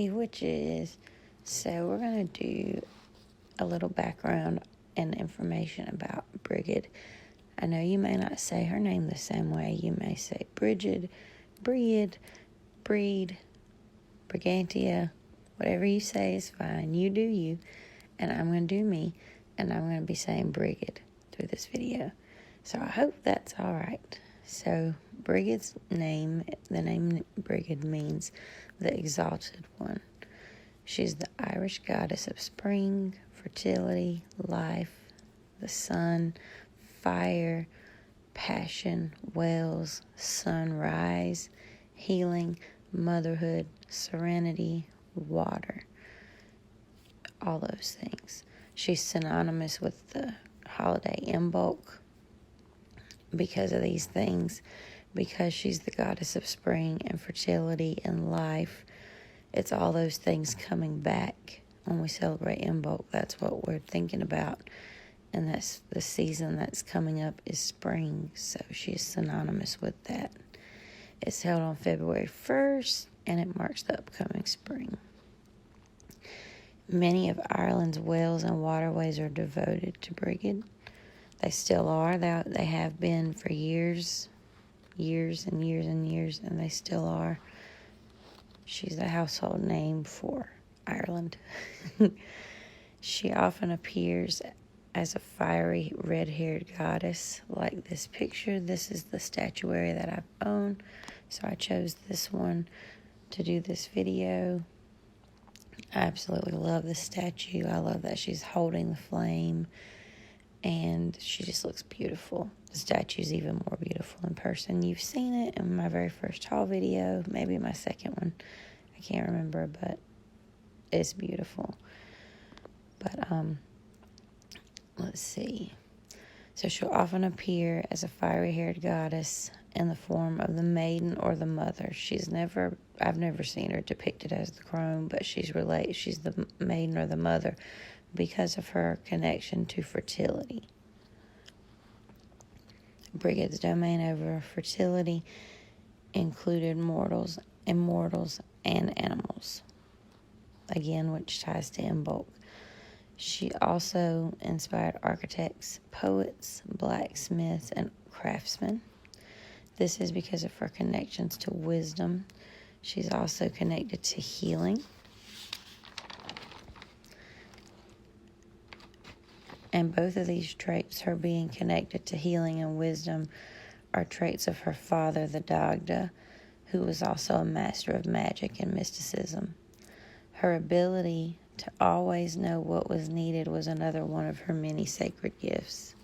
Hey witches, so we're going to do a little background and information about Brigid. I know you may not say her name the same way. You may say Brigid, Breed, Brigantia, whatever you say is fine. You do you, and I'm going to do me, and I'm going to be saying Brigid through this video. So I hope that's all right. So Brigid's name, the name Brigid means the exalted one. She's the Irish goddess of spring, fertility, life, the sun, fire, passion, wells, sunrise, healing, motherhood, serenity, water, all those things. She's synonymous with the holiday Imbolc because of these things, because she's the goddess of spring and fertility and life. It's all those things coming back when we celebrate Imbolc. That's what we're thinking about. And that's the season that's coming up is spring. So she's synonymous with that. It's held on February 1st, and it marks the upcoming spring. Many of Ireland's wells and waterways are devoted to Brigid. They still are. They have been for years and years, and they still are. She's a household name for Ireland. She often appears as a fiery red-haired goddess like this picture. This is the statuary that I own, so I chose this one to do this video. I absolutely love this statue. I love that she's holding the flame, and she just looks beautiful. The statue's even more beautiful in person. You've seen it in my very first haul video, maybe my second one. I can't remember, but it's beautiful. But, let's see. So she'll often appear as a fiery-haired goddess in the form of the maiden or the mother. I've never seen her depicted as the crone, but she's the maiden or the mother because of her connection to fertility. Brigid's domain over fertility included mortals, immortals, and animals, again, which ties to Imbolc. She also inspired architects, poets, blacksmiths, and craftsmen. This is because of her connections to wisdom. She's also connected to healing. And both of these traits, her being connected to healing and wisdom, are traits of her father, the Dagda, who was also a master of magic and mysticism. Her ability to always know what was needed was another one of her many sacred gifts.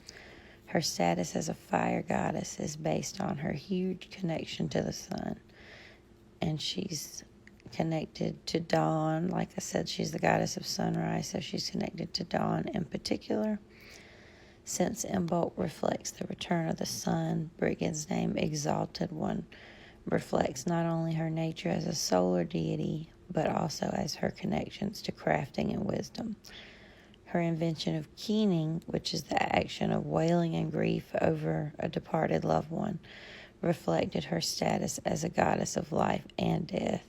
Her status as a fire goddess is based on her huge connection to the sun. And she's connected to dawn. Like I said, she's the goddess of sunrise, so she's connected to dawn in particular. Since Imbolc reflects the return of the sun, Brigid's name, Exalted One, reflects not only her nature as a solar deity, but also as her connections to crafting and wisdom. Her invention of keening, which is the action of wailing in grief over a departed loved one, reflected her status as a goddess of life and death.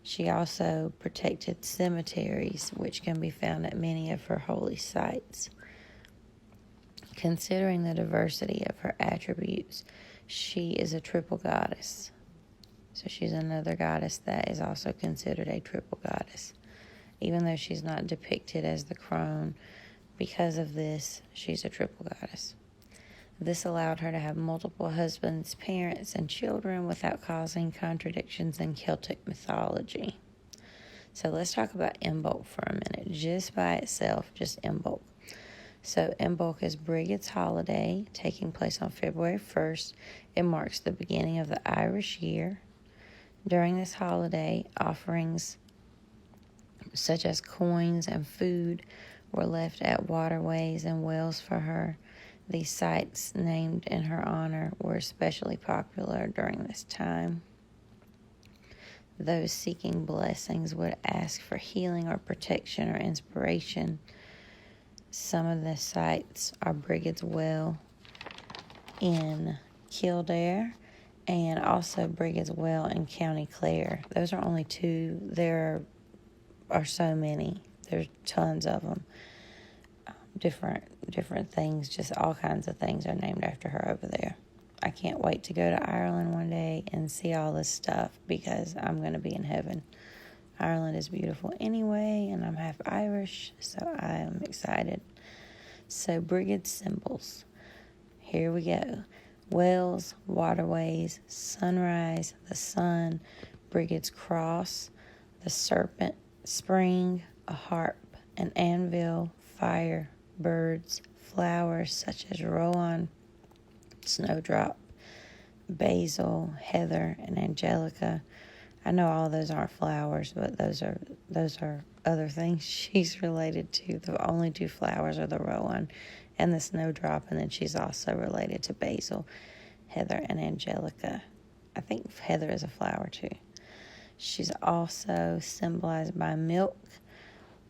She also protected cemeteries, which can be found at many of her holy sites. Considering the diversity of her attributes, she is a triple goddess. So she's another goddess that is also considered a triple goddess. Even though she's not depicted as the crone, because of this, she's a triple goddess. This allowed her to have multiple husbands, parents, and children without causing contradictions in Celtic mythology. So let's talk about Imbolc for a minute, just by itself, just Imbolc. So Imbolc is Brigid's holiday, taking place on February 1st. It marks the beginning of the Irish year. During this holiday, offerings such as coins and food were left at waterways and wells for her. These sites named in her honor were especially popular during this time. Those seeking blessings would ask for healing or protection or inspiration. Some of the sites are Brigid's Well in Kildare and also Brigid's Well in County Clare. Those are only two. There are so many. There's tons of them. Different things, just all kinds of things are named after her over there. I can't wait to go to Ireland one day and see all this stuff because I'm going to be in heaven. Ireland is beautiful anyway, and I'm half Irish, so I am excited. So, Brigid symbols. Here we go. Wells, waterways, sunrise, the sun, Brigid's cross, the serpent, spring, a harp, an anvil, fire, birds, flowers such as rowan, snowdrop, basil, heather, and angelica. I know all those aren't flowers, but those are other things she's related to. The only two flowers are the rowan and the snowdrop, and then she's also related to basil, heather, and angelica. I think heather is a flower too. She's also symbolized by milk,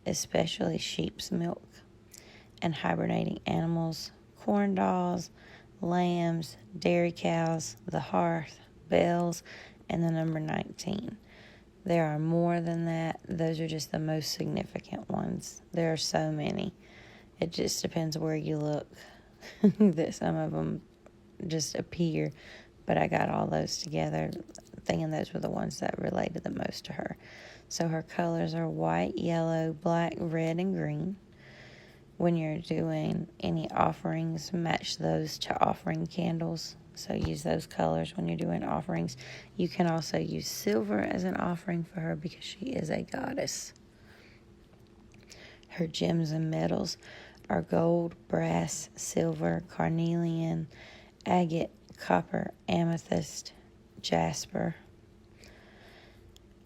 especially sheep's milk, and hibernating animals, corn dolls, lambs, dairy cows, the hearth, bells, and the number 19. There are more than that. Those are just the most significant ones. There are so many. It just depends where you look. That some of them just appear, but I got all those together, thinking those were the ones that related the most to her. So her colors are white, yellow, black, red, and green. When you're doing any offerings, match those to offering candles. So use those colors when you're doing offerings. You can also use silver as an offering for her because she is a goddess. Her gems and metals are gold, brass, silver, carnelian, agate, copper, amethyst, jasper.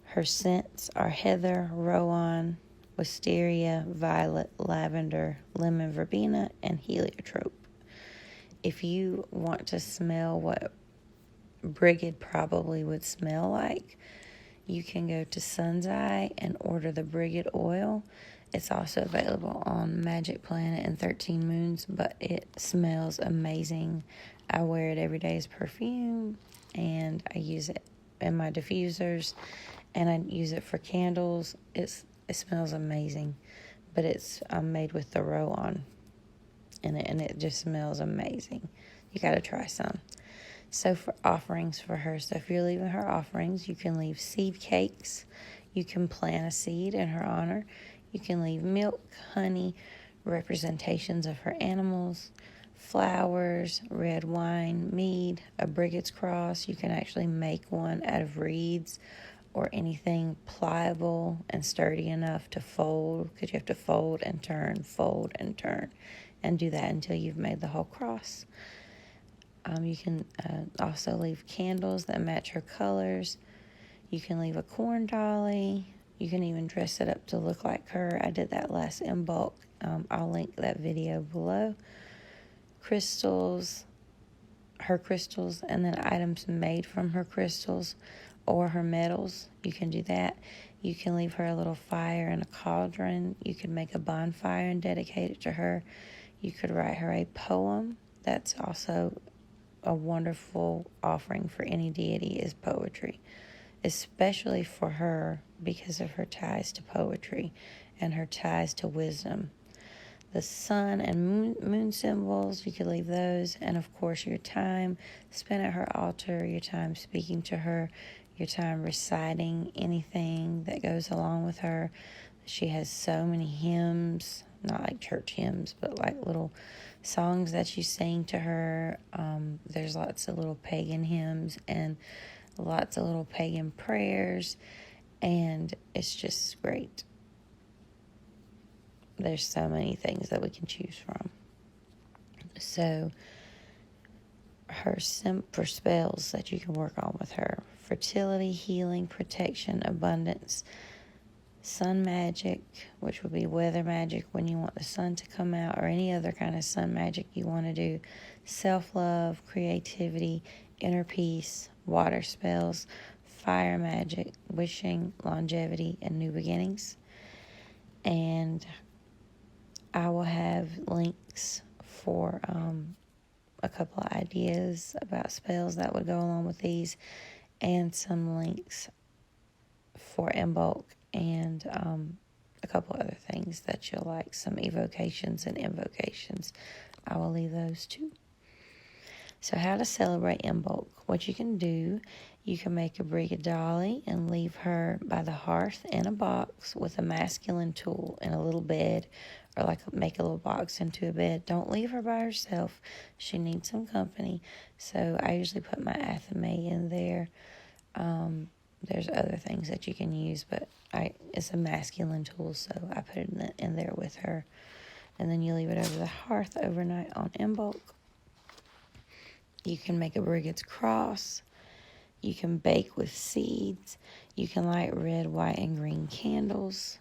Her scents are heather, rowan, wisteria, violet, lavender, lemon verbena, and heliotrope. If you want to smell what Brigid probably would smell like, you can go to Sun's Eye and order the Brigid oil. It's also available on Magic Planet and 13 Moons, but it smells amazing. I wear it every day as perfume, and I use it in my diffusers, and I use it for candles. It smells amazing, but it's made with the rowan in it, and it just smells amazing. You got to try some. So for offerings for her, so if you're leaving her offerings, you can leave seed cakes. You can plant a seed in her honor. You can leave milk, honey, representations of her animals, flowers, red wine, mead, a Brigid's cross. You can actually make one out of reeds or anything pliable and sturdy enough to fold, because you have to fold and turn, and do that until you've made the whole cross. You can also leave candles that match her colors. You can leave a corn dolly. You can even dress it up to look like her. I did that last in bulk. I'll link that video below. Crystals, her crystals, and then items made from her crystals or her metals. You can do that. You can leave her a little fire and a cauldron. You could make a bonfire and dedicate it to her. You could write her a poem. That's also a wonderful offering for any deity, is poetry, especially for her because of her ties to poetry and her ties to wisdom. The sun and moon symbols, you could leave those, and of course your time spent at her altar, your time speaking to her, your time reciting anything that goes along with her. She has so many hymns, not like church hymns, but like little songs that you sing to her. There's lots of little pagan hymns and lots of little pagan prayers, and it's just great. There's so many things that we can choose from. So her for spells that you can work on with her: fertility, healing, protection, abundance, sun magic, which would be weather magic when you want the sun to come out, or any other kind of sun magic you want to do, self-love, creativity, inner peace, water spells, fire magic, wishing, longevity, and new beginnings. And I will have links for a couple of ideas about spells that would go along with these, and some links for in bulk, and a couple other things that you'll like, some evocations and invocations. I will leave those too. So how to celebrate in bulk. What you can do, you can make a Brigid dolly and leave her by the hearth in a box with a masculine tool in a little bed, or like make a little box into a bed. Don't leave her by herself. She needs some company. So I usually put my athame in there. There's other things that you can use, but it's a masculine tool, so I put it in there with her. And then you leave it over the hearth overnight on in bulk. You can make a Brigid's cross. You can bake with seeds. You can light red, white, and green candles.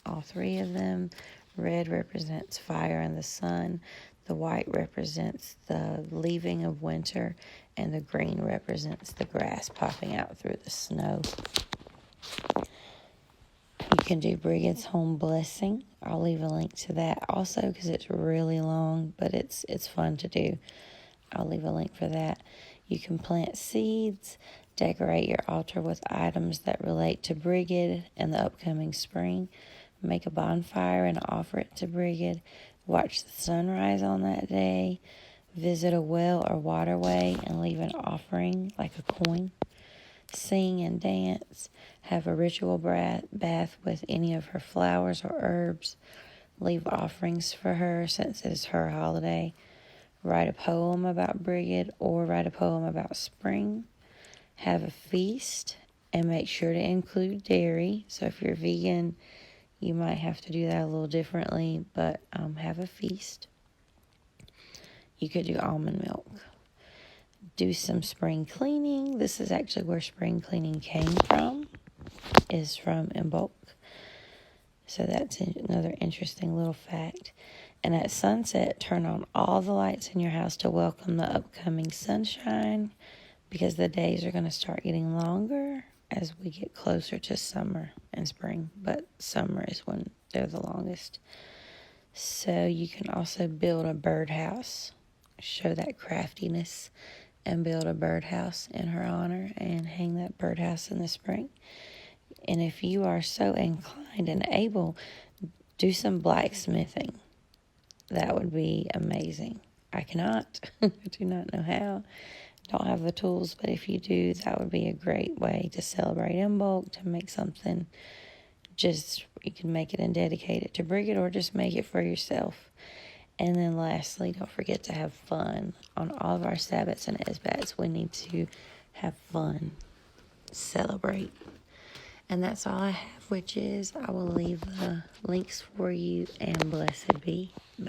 All three of them. Red represents fire and the sun. The white represents the leaving of winter. And the green represents the grass popping out through the snow. You can do Brigid's home blessing. I'll leave a link to that also because it's really long, but it's fun to do. I'll leave a link for that. You can plant seeds, decorate your altar with items that relate to Brigid and the upcoming spring. Make a bonfire and offer it to Brigid. Watch the sunrise on that day. Visit a well or waterway and leave an offering, like a coin. Sing and dance. Have a ritual bath with any of her flowers or herbs. Leave offerings for her since it is her holiday. Write a poem about Brigid or write a poem about spring. Have a feast and make sure to include dairy. So if you're vegan, you might have to do that a little differently, but have a feast. You could do almond milk. Do some spring cleaning. This is actually where spring cleaning came from, is from in bulk. So that's another interesting little fact. And at sunset, turn on all the lights in your house to welcome the upcoming sunshine, because the days are going to start getting longer as we get closer to summer and spring. But summer is when they're the longest. So you can also build a birdhouse, show that craftiness, and build a birdhouse in her honor and hang that birdhouse in the spring. And if you are so inclined and able, do some blacksmithing. That would be amazing. I cannot. I do not know how. Don't have the tools, but if you do, that would be a great way to celebrate in bulk, to make something. Just, you can make it and dedicate it to Brigid, or just make it for yourself. And then lastly, don't forget to have fun. On all of our Sabbats and Esbats, we need to have fun. Celebrate. And that's all I have, which is I will leave the links for you, and blessed be.